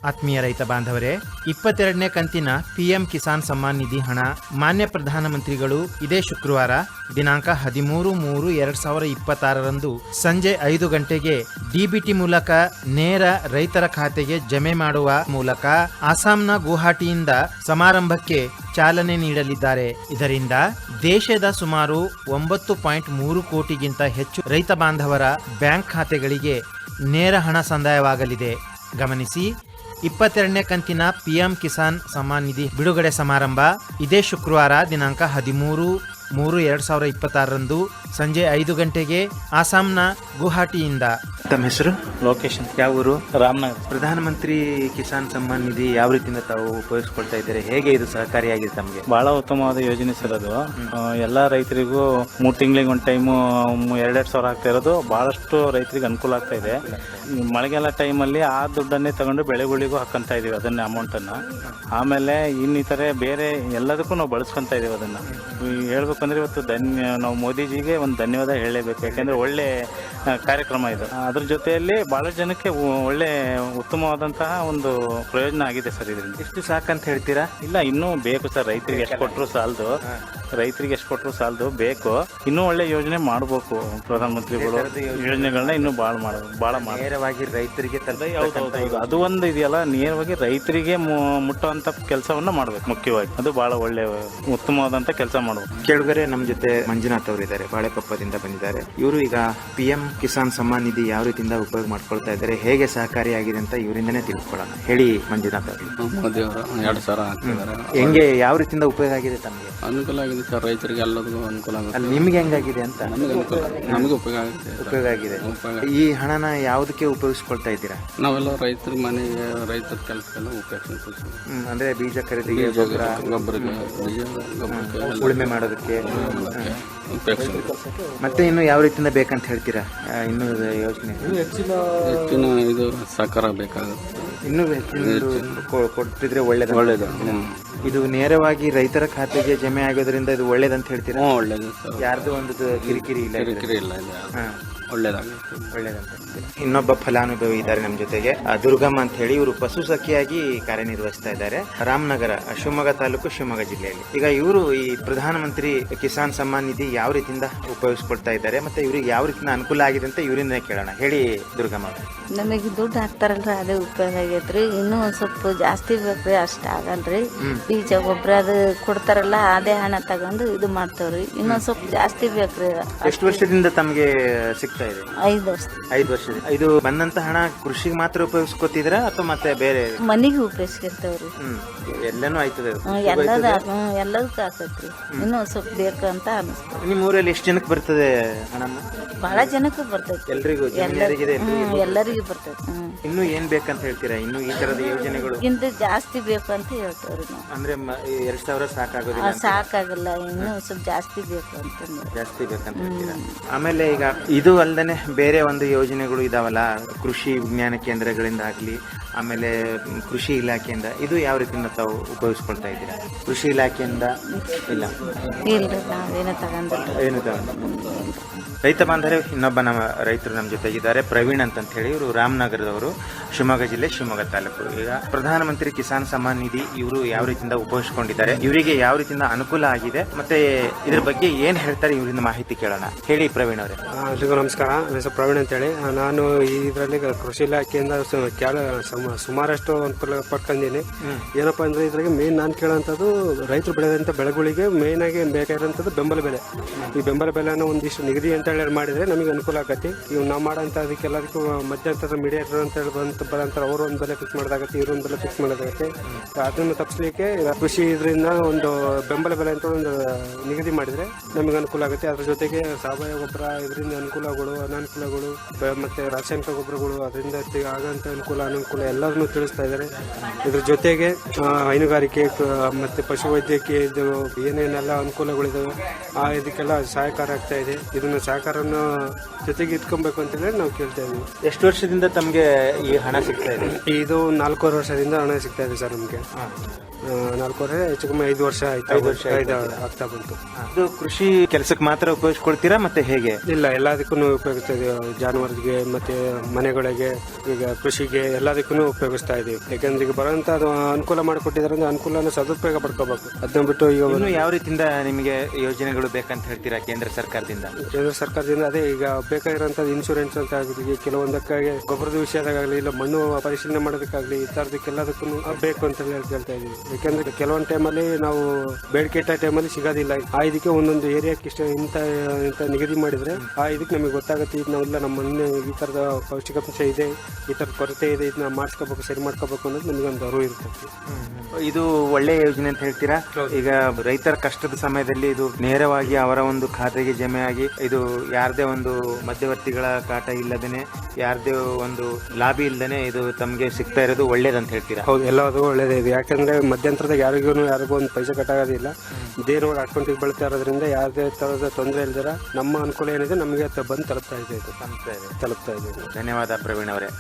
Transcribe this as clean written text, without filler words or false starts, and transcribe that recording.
ಆತ್ಮೀಯ ರೈತ ಬಾಂಧವರೇ, 22ನೇ ಕಂತಿನ ಪಿಎಂ ಕಿಸಾನ್ ಸಮ್ಮಾನ್ ನಿಧಿ ಹಣ ಮಾನ್ಯ ಪ್ರಧಾನಮಂತ್ರಿಗಳು ಇದೇ ಶುಕ್ರವಾರ ದಿನಾಂಕ 13/3/2026 ಸಂಜೆ 5 ಗಂಟೆಗೆ ಡಿಬಿಟಿ ಮೂಲಕ ನೇರ ರೈತರ ಖಾತೆಗೆ ಜಮೆ ಮಾಡುವ ಮೂಲಕ ಅಸ್ಸಾಂನ ಗುವಾಹಟಿಯಿಂದ ಸಮಾರಂಭಕ್ಕೆ ಚಾಲನೆ ನೀಡಲಿದ್ದಾರೆ. ಇದರಿಂದ ದೇಶದ ಸುಮಾರು 9.3 ಕೋಟಿಗಿಂತ ಹೆಚ್ಚು ರೈತ ಬಾಂಧವರ ಬ್ಯಾಂಕ್ ಖಾತೆಗಳಿಗೆ ನೇರ ಹಣ ಸಂದಾಯವಾಗಲಿದೆ. ಗಮನಿಸಿ, 22ನೇ ಕಂತಿನ ಪಿಎಂ ಕಿಸಾನ್ ಸಮ್ಮಾನ್ ನಿಧಿ ಬಿಡುಗಡೆ ಸಮಾರಂಭ ಇದೇ ಶುಕ್ರವಾರ ದಿನಾಂಕ 13/3/2026 ಸಂಜೆ 5 ಗಂಟೆಗೆ ಅಸ್ಸಾಂನ ಗುವಾಹಟಿಯಿಂದ. ತಮ್ಮ ಹೆಸರು? ಲೋಕೇಶ್. ಯಾವ ಊರು? ರಾಮನಗರ. ಪ್ರಧಾನಮಂತ್ರಿ ಕಿಸಾನ್ ಸಮ್ಮಾನ್ ನಿಧಿ ಯಾವ ರೀತಿಯಿಂದ ತಾವು ಉಪಯೋಗಿಸ್ಕೊಳ್ತಾ ಇದ್ದಾರೆ? ಹೇಗೆ ಇದು ಸಹಕಾರಿಯಾಗಿದೆ ತಮಗೆ? ಬಹಳ ಉತ್ತಮವಾದ ಯೋಜನೆ ಸರ್ ಅದು. ಎಲ್ಲಾ ರೈತರಿಗೂ 3 ತಿಂಗಳಿಗೆ ಒಂದು ಟೈಮು 2,2 ಸಾವಿರ ಆಗ್ತಾ ಇರೋದು ಬಹಳಷ್ಟು ರೈತರಿಗೆ ಅನುಕೂಲ ಆಗ್ತಾ ಇದೆ. ಮಳೆಗಾಲ ಟೈಮಲ್ಲಿ ಆ ದುಡ್ಡನ್ನೇ ತಗೊಂಡು ಬೆಳೆಗಳಿಗೂ ಹಾಕಂತ ಇದೀವಿ ಅದನ್ನೇ ಅಮೌಂಟ್ ಅನ್ನ. ಆಮೇಲೆ ಇನ್ನಿತರೆ ಬೇರೆ ಎಲ್ಲದಕ್ಕೂ ನಾವು ಬಳಸ್ಕೊಂತ ಇದೀವಿ ಅದನ್ನ. ಹೇಳ್ಬೇಕಂದ್ರೆ ಇವತ್ತು ನಾವು ಮೋದಿಜಿಗೆ ಒಂದು ಧನ್ಯವಾದ ಹೇಳಲೇಬೇಕು. ಯಾಕಂದ್ರೆ ಒಳ್ಳೆ ಕಾರ್ಯಕ್ರಮ ಇದು. ಅದ್ರ ಜೊತೆಯಲ್ಲಿ ಬಹಳ ಜನಕ್ಕೆ ಒಳ್ಳೆ ಉತ್ತಮವಾದಂತಹ ಒಂದು ಪ್ರಯೋಜನ ಆಗಿದೆ ಸರ್ ಇದರಿಂದ. ಎಷ್ಟು ಸಾಕಂತ ಹೇಳ್ತೀರಾ? ಇಲ್ಲ, ಇನ್ನೂ ಬೇಕು ಸರ್. ರೈತರಿಗೆ ಎಷ್ಟು ಕೊಟ್ಟರು ಸಾಲದು ಬೇಕು. ಇನ್ನೂ ಒಳ್ಳೆ ಯೋಜನೆ ಮಾಡಬೇಕು ಪ್ರಧಾನಮಂತ್ರಿಗಳು. ಯೋಜನೆಗಳನ್ನ ಇನ್ನೂ ಬಹಳ ನೇರವಾಗಿ ರೈತರಿಗೆ ಹೌದು, ಅದು ಒಂದು ಇದೆಯಲ್ಲ, ನೇರವಾಗಿ ರೈತರಿಗೆ ಮುಟ್ಟುವಂತ ಕೆಲಸವನ್ನ ಮಾಡ್ಬೇಕು. ಮುಖ್ಯವಾಗಿ ಅದು ಬಹಳ ಒಳ್ಳೆ ಉತ್ತಮವಾದಂತ ಕೆಲಸ ಮಾಡಬೇಕು. ಕೇಳುಗರೆ, ನಮ್ಮ ಜೊತೆ ಮಂಜುನಾಥ್ ಅವರು ಇದ್ದಾರೆ, ಬಾಳೆಕೊಪ್ಪದಿಂದ ಬಂದಿದ್ದಾರೆ. ಇವರು ಈಗ ಪಿಎಂ ಕಿಸಾನ್ ಸಮ್ಮಾನ್ ನಿಧಿ ಯಾವ ರೀತಿಯಿಂದ ಉಪಯೋಗ ಮಾಡ್ಕೊಳ್ತಾ ಇದ್ದಾರೆ, ಹೇಗೆ ಸಹಕಾರಿಯಾಗಿದೆ ಅಂತ ಇವರಿಂದನೇ ತಿಳ್ಕೊಳ್ಳೋಣ. ಹೇಳಿ ಮಂಜುನಾಥ್ ಅವರು. ಮೋದಿ ಅವರು 2,000 ಹಾಕ್ತಿದ್ದಾರೆ. ಹೆಂಗೆ, ಯಾವ ರೀತಿಯಿಂದ ಉಪಯೋಗ ಆಗಿದೆ ತಮಗೆ? ಅನುಕೂಲ ಆಗಿದೆ ಸರ್, ರೈತರಿಗೆ ಎಲ್ಲದಕ್ಕೂ ಅನುಕೂಲ ಆಗುತ್ತೆ. ಅಲ್ಲಿ ನಿಮ್ಗೆ ಹೆಂಗಾಗಿದೆ ಅಂತ? ನಮಗೆ ಉಪಯೋಗ ಆಗಿದೆ. ಉಪಯೋಗ ಆಗಿದೆ. ಈ ಹಣನ ಯಾವುದಕ್ಕೆ ಉಪಯೋಗಿಸ್ಕೊಳ್ತಾ ಇದ್ದೀರಾ? ನಾವೆಲ್ಲ ರೈತರ ಮನೆಗೆ, ರೈತರ ಕೆಲಸಕ್ಕೆಲ್ಲ ಉಪಯೋಗಿಸ್ತೀವಿ. ಅಂದ್ರೆ ಬೀಜ ಖರೀದಿಗೆ, ಗೊಬ್ಬರಕ್ಕೆ, ಉಳುಮೆ ಮಾಡೋದಕ್ಕೆ ಉಪಯೋಗಿಸ್ತೀವಿ. ಮತ್ತೆ ಇನ್ನು ಯಾವ ರೀತಿಯಿಂದ ಬೇಕಂತ ಹೇಳ್ತೀರಾ? ಇನ್ನು ಯೋಜನೆ ಹೆಚ್ಚಿನ ಇದು ಸಹಕಾರ ಬೇಕಾಗುತ್ತೆ. ಇನ್ನೂ ಕೊಟ್ಟಿದ್ರೆ ಒಳ್ಳೇದು. ಇದು ನೇರವಾಗಿ ರೈತರ ಖಾತೆಗೆ ಜಮೆ ಆಗೋದ್ರಿಂದ ಇದು ಒಳ್ಳೇದಂತ ಹೇಳ್ತೀರಾ? ಒಳ್ಳೇದು ಸರ್. ಯಾರ್ದು ಒಂದು ಕಿರಿಕಿರಿ ಇಲ್ಲ. ಒಳ್ಳೇದಂತ. ಇನ್ನೊಬ್ಬ ಫಲಾನುಭವಿ ಇದ್ದಾರೆ ನಮ್ಮ ಜೊತೆಗೆ, ದುರ್ಗಮ್ಮ ಅಂತ ಹೇಳಿ. ಇವರು ಪಶು ಸಖಿಯಾಗಿ ಕಾರ್ಯನಿರ್ವಹಿಸ್ತಾ ಇದ್ದಾರೆ, ರಾಮನಗರ, ಶಿವಮೊಗ್ಗ ತಾಲೂಕು, ಶಿವಮೊಗ್ಗ ಜಿಲ್ಲೆಯಲ್ಲಿ. ಈಗ ಇವರು ಈ ಪ್ರಧಾನಮಂತ್ರಿ ಕಿಸಾನ್ ಸಮ್ಮಾನ್ ನಿಧಿ ಯಾವ ರೀತಿಯಿಂದ ಉಪಯೋಗಿಸ್ಕೊಳ್ತಾ ಇದ್ದಾರೆ, ಮತ್ತೆ ಇವ್ರಿಗೆ ಯಾವ ರೀತಿಯಿಂದ ಅನುಕೂಲ ಆಗಿದೆ ಅಂತ ಇವರಿಂದ ಕೇಳೋಣ. ಹೇಳಿ ದುರ್ಗಮ್ಮ. ನಮಗೆ ದುಡ್ಡು ಹಾಕ್ತಾರಲ್ರಿ, ಅದೇ ಉಪಯೋಗ ಆಗೈತ್ರಿ. ಇನ್ನೂ ಒಂದ್ ಸ್ವಲ್ಪ ಜಾಸ್ತಿ ಬೇಕ್ರಿ, ಅಷ್ಟ ಆಗಲ್ರಿ. ಬೀಜ ಗೊಬ್ಬರ ಅದು ಕೊಡ್ತಾರಲ್ಲ, ಅದೇ ಹಣ ತಗೊಂಡು ಇದು ಮಾಡ್ತೇವ್ರಿ. ಇನ್ನೊಂದ್ ಸ್ವಲ್ಪ ಜಾಸ್ತಿ ಬೇಕ್ರಿ. ಎಷ್ಟು ವರ್ಷದಿಂದ ತಮಗೆ ಸಿಗ್ತಾ ಇದೆ? 5 ವರ್ಷ. 5 ವರ್ಷ. ಇದು ಬಂದಂತ ಹಣ ಕೃಷಿಗೆ ಮಾತ್ರ ಉಪಯೋಗಿಸ್ಕೊತಿದ್ರ ಅಥವಾ ಮತ್ತೆ ಬೇರೆ ಮನಿಗೆ ಉಪಯೋಗಿಸ್ಕಿರ್ತೇವ್ರಿ? ಎಲ್ಲಾನು ಆಯ್ತದೆ. ಎಲ್ಲದಕ್ಕೂ ಆಗ್ತೈತ್ರಿ. ಇನ್ನೂ ಸ್ವಲ್ಪ ಬೇಕು ಅಂತ ಅನಿಸ್ತದೆ. ನಿಮ್ಮ ಊರಲ್ಲಿ ಎಷ್ಟು ಜನಕ್ಕೆ ಬರ್ತದೆ ಹಣ? ಬಹಳ ಜನಕ್ಕೂ ಬರ್ತೈತಿ. ಎಲ್ರಿಗೂ? ಎಲ್ಲರಿಗೂ ಬರ್ತೈತಿ. ಇನ್ನು ಏನ್ ಬೇಕಂತ ಹೇಳ್ತೀರಾ? ಇನ್ನು ಈ ತರದ ಯೋಜನೆಗಳು ಇಂತ ಜಾಸ್ತಿ ಬೇಕು ಅಂತ ಹೇಳ್ತೇವ್ರಿ ನಾವು. ಅಂದ್ರೆ 2,000 ಸಾಕಾಗೋದಿಲ್ಲ? ಸಾಕಾಗಲ್ಲ, ಇನ್ನೂ ಸ್ವಲ್ಪ ಜಾಸ್ತಿ ಬೇಕು ಅಂತಂದ್ರೆ. ಜಾಸ್ತಿ ಬೇಕಂತ ಹೇಳ್ತೀರಾ? ಆಮೇಲೆ ಈಗ ಇದು ಅಲ್ಲದೆ ಬೇರೆ ಒಂದು ಯೋಜನೆಗಳು ಇದಾವಲ್ಲ, ಕೃಷಿ ವಿಜ್ಞಾನ ಕೇಂದ್ರಗಳಿಂದ ಆಗ್ಲಿ, ಆಮೇಲೆ ಕೃಷಿ ಇಲಾಖೆಯಿಂದ, ಇದು ಯಾವ ರೀತಿಯಿಂದ ತಾವು ಉಪಯೋಗಿಸ್ಕೊಳ್ತಾ ಇದ್ದೀರಾ? ಕೃಷಿ ಇಲಾಖೆಯಿಂದ ಇಲ್ಲ? ಇಲ್ರಿ, ನಾವೇನು ತಗೊಂಡಿಲ್ಲ. ಏನು ತಗೊಂಡ? ರೈತ ಬಾಂಧವರೇ, ಇನ್ನೊಬ್ಬ ನಮ್ಮ ರೈತರು ನಮ್ಮ ಜೊತೆಗಿದ್ದಾರೆ, ಪ್ರವೀಣ್ ಅಂತ ಹೇಳಿ. ಇವರು ರಾಮನಗರದವರು, ಶಿವಮೊಗ್ಗ ಜಿಲ್ಲೆ, ಶಿವಮೊಗ್ಗ ತಾಲೂಕು. ಈಗ ಪ್ರಧಾನಮಂತ್ರಿ ಕಿಸಾನ್ ಸಮ್ಮಾನ್ ನಿಧಿ ಇವರು ಯಾವ ರೀತಿಯಿಂದ ಉಪಯೋಗಿಸಿಕೊಂಡಿದ್ದಾರೆ, ಇವರಿಗೆ ಯಾವ ರೀತಿಯಿಂದ ಅನುಕೂಲ ಆಗಿದೆ, ಮತ್ತೆ ಇದ್ರ ಬಗ್ಗೆ ಏನ್ ಹೇಳ್ತಾರೆ, ಇವರಿಂದ ಮಾಹಿತಿ ಕೇಳೋಣ. ಹೇಳಿ ಪ್ರವೀಣ್ ಅವರೇ. ಎಲ್ರಿಗೂ ನಮಸ್ಕಾರ. ನನ್ನ ಹೆಸರು ಪ್ರವೀಣ್ ಅಂತೇಳಿ. ನಾನು ಇದರಲ್ಲಿ ಕೃಷಿ ಇಲಾಖೆಯಿಂದ ಸುಮಾರಷ್ಟು ಅನುಕೂಲ ಪಡ್ಕೊಂಡಿದ್ದೀನಿ. ಏನಪ್ಪಾ ಅಂದ್ರೆ ಇದ್ರಾಗೆ ಮೇನ್ ನಾನು ಕೇಳೋಂಥದ್ದು, ರೈತರು ಬೆಳೆದಂಥ ಬೆಳೆಗಳಿಗೆ ಮೇನ್ ಆಗಿ ಬೇಕಾಗಿರೋಂಥದ್ದು ಬೆಂಬಲ ಬೆಲೆ. ಈ ಬೆಂಬಲ ಬೆಲೆನ ಒಂದಿಷ್ಟು ನಿಗದಿ ಅಂತ ಹೇಳಿ ಮಾಡಿದ್ರೆ ನಮಗೆ ಅನುಕೂಲ ಆಗತ್ತೆ. ಇವು ನಾವು ಮಾಡೋಂಥ ಅದಕ್ಕೆಲ್ಲದಕ್ಕೂ ಮಧ್ಯಂತರ ಮೀಡಿಯೇಟರ್ ಅಂತ ಹೇಳಿ ಬರಂತಾರೆ, ಅವರು ಒಂದು ಬೆಲೆ ಫಿಕ್ಸ್ ಮಾಡೋದಾಗತ್ತೆ, ಇವರು ಒಂದು ಬೆಲೆ ಫಿಕ್ಸ್ ಮಾಡೋದಾಗತ್ತೆ. ಅದನ್ನು ತಪ್ಪಿಸ್ಲಿಕ್ಕೆ ಕೃಷಿ ಇದರಿಂದ ಒಂದು ಬೆಂಬಲ ಬೆಲೆ ಅಂತ ಒಂದು ನಿಗದಿ ಮಾಡಿದ್ರೆ ನಮಗೆ ಅನುಕೂಲ ಆಗುತ್ತೆ. ಅದ್ರ ಜೊತೆಗೆ ಸಾವಯವ ಗೊಬ್ಬರ ಇದರಿಂದ ಅನುಕೂಲಗಳು, ಅನಾನುಕೂಲಗಳು, ಮತ್ತೆ ರಾಸಾಯನಿಕ ಗೊಬ್ಬರಗಳು ಅದರಿಂದ ಆಗಂತ ಅನುಕೂಲ ಎಲ್ಲರನ್ನೂ ತಿಳಿಸ್ತಾ ಇದ್ದಾರೆ. ಇದ್ರ ಜೊತೆಗೆ ಹೈನುಗಾರಿಕೆ ಮತ್ತೆ ಪಶುವೈದ್ಯಕೀಯ ಇದು ಏನೇನೆಲ್ಲ ಅನುಕೂಲಗಳಿದಾವೆ ಇದಕ್ಕೆಲ್ಲ ಸಹಕಾರ ಆಗ್ತಾ ಇದೆ. ಇದನ್ನ ಸಹಕಾರನ ಜೊತೆಗೆ ಇಟ್ಕೊಬೇಕು ಅಂತ ಹೇಳಿ ನಾವು ಕೇಳ್ತಾ ಇದ್ದೀವಿ. ಎಷ್ಟು ವರ್ಷದಿಂದ ತಮಗೆ ಈ ಹಣ ಹಣ ಸಿಗ್ತಾ ಇದೆ? ಇದು 4.5 ವರ್ಷದಿಂದ ಹಣ ಸಿಗ್ತಾ ಇದೆ ಸರ್ ನಮಗೆ. 4.5 ಹೆಚ್ಚು ಕಮ್ಮಿ 5 ವರ್ಷ ಆಯ್ತು. 5 ವರ್ಷ ಆಗ್ತಾ ಬಂತು. ಇದು ಕೃಷಿ ಕೆಲಸಕ್ಕೆ ಮಾತ್ರ ಉಪಯೋಗಿಸ್ಕೊಳ್ತೀರಾ ಮತ್ತೆ ಹೇಗೆ? ಇಲ್ಲ, ಎಲ್ಲದಕ್ಕೂ ಉಪಯೋಗಿಸ್ತಾ ಇದೀವಿ. ಜಾನುವಾರಿಗೆ ಮತ್ತೆ ಮನೆಗಳಿಗೆ, ಈಗ ಕೃಷಿಗೆ ಎಲ್ಲದಕ್ಕೂ ಉಪಯೋಗಿಸ್ತಾ ಇದೀವಿ. ಯಾಕಂದ್ರೆ ಈಗ ಬರೋಂತ ಅನುಕೂಲ ಮಾಡಿಕೊಟ್ಟಿದ್ರಿಂದ ಅನುಕೂಲನ ಸದುಪಯೋಗ ಪಡ್ಕೋಬೇಕು. ಅದನ್ನ ಬಿಟ್ಟು ಈಗ ಇನ್ನು ಯಾವ ರೀತಿಯಿಂದ ನಿಮಗೆ ಯೋಜನೆಗಳು ಬೇಕಂತ ಹೇಳ್ತೀರಾ ಕೇಂದ್ರ ಸರ್ಕಾರದಿಂದ? ಕೇಂದ್ರ ಸರ್ಕಾರದಿಂದ ಅದೇ ಈಗ ಬೇಕಾಗಿರೋಂಥದ್ದು ಇನ್ಶೂರೆನ್ಸ್ ಅಂತ ಆಗಲಿ, ಕೆಲವೊಂದಕ್ಕಾಗಿ ಗೊಬ್ಬರದ ವಿಷಯದಾಗಲಿ, ಇಲ್ಲ ಮಣ್ಣು ಪರಿಶೀಲನೆ ಮಾಡೋದಕ್ಕಾಗಲಿ, ಈ ಥರದಕ್ಕೆಲ್ಲದಕ್ಕೂ ಬೇಕು ಅಂತ ಹೇಳ್ತಾ ಇದೀವಿ. ಯಾಕಂದ್ರೆ ಕೆಲವೊಂದು ಟೈಮಲ್ಲಿ ನಾವು ಬೇಡಿಕೆ ಇಟ್ಟ ಟೈಮಲ್ಲಿ ಸಿಗೋದಿಲ್ಲ. ಆ ಇದಕ್ಕೆ ಒಂದೊಂದು ಏರಿಯಾಕ್ಕೆ ಇಷ್ಟ ಇಂಥ ನಿಗದಿ ಮಾಡಿದ್ರೆ ಆ ಇದಕ್ಕೆ ನಮಗೆ ಗೊತ್ತಾಗುತ್ತೆ. ಇದು ನಾವೆಲ್ಲ ನಮ್ಮ ಮನೆ ಈ ಥರದ ಪೌಷ್ಟಿಕಾಂಶ ಇದೆ, ಈ ಥರದ ಕೊರತೆ ಇದೆ, ಇದನ್ನ ಮಾಡಿಸ್ಕೋಬೇಕು, ಸರಿ ಮಾಡ್ಕೋಬೇಕು ಅನ್ನೋದು ನಮಗೊಂದು ಅರಿವು ಇರ್ತದೆ. ಇದು ಒಳ್ಳೆಯ ಯೋಜನೆ ಅಂತ ಹೇಳ್ತೀರಾ? ಈಗ ರೈತರ ಕಷ್ಟದ ಸಮಯದಲ್ಲಿ ಇದು ನೇರವಾಗಿ ಅವರ ಒಂದು ಖಾತೆಗೆ ಜಮೆ ಆಗಿ, ಇದು ಯಾರದೇ ಒಂದು ಮಧ್ಯವರ್ತಿಗಳ ಕಾಟ ಇಲ್ಲದೇನೆ, ಯಾರದೇ ಒಂದು ಲಾಭಿ ಇಲ್ಲದೇನೆ ಇದು ತಮಗೆ ಸಿಗ್ತಾ ಇರೋದು ಒಳ್ಳೇದಂತ ಹೇಳ್ತೀರಾ? ಹೌದು, ಎಲ್ಲದೂ ಒಳ್ಳೇದೇ ಇದೆ. ಯಾಕಂದ್ರೆ ಮಧ್ಯಂತರದಾಗ ಯಾರಿಗೂ ಒಂದು ಪೈಸೆ ಕಟ್ಟಾಗೋದಿಲ್ಲ. ನೇರವಾಗಿ ಅಕೌಂಟಿಗೆ ಬೀಳ್ತಾ ಇರೋದ್ರಿಂದ ಯಾವುದೇ ತರದ ತೊಂದರೆ ಇಲ್ದಿರ ನಮ್ಮ ಅನುಕೂಲ ಏನಿದೆ ನಮಗೆ ಬಂದು ತಲುಪ್ತಾ ಇದೆ. ಧನ್ಯವಾದ ಪ್ರವೀಣ್ ಅವರೇ.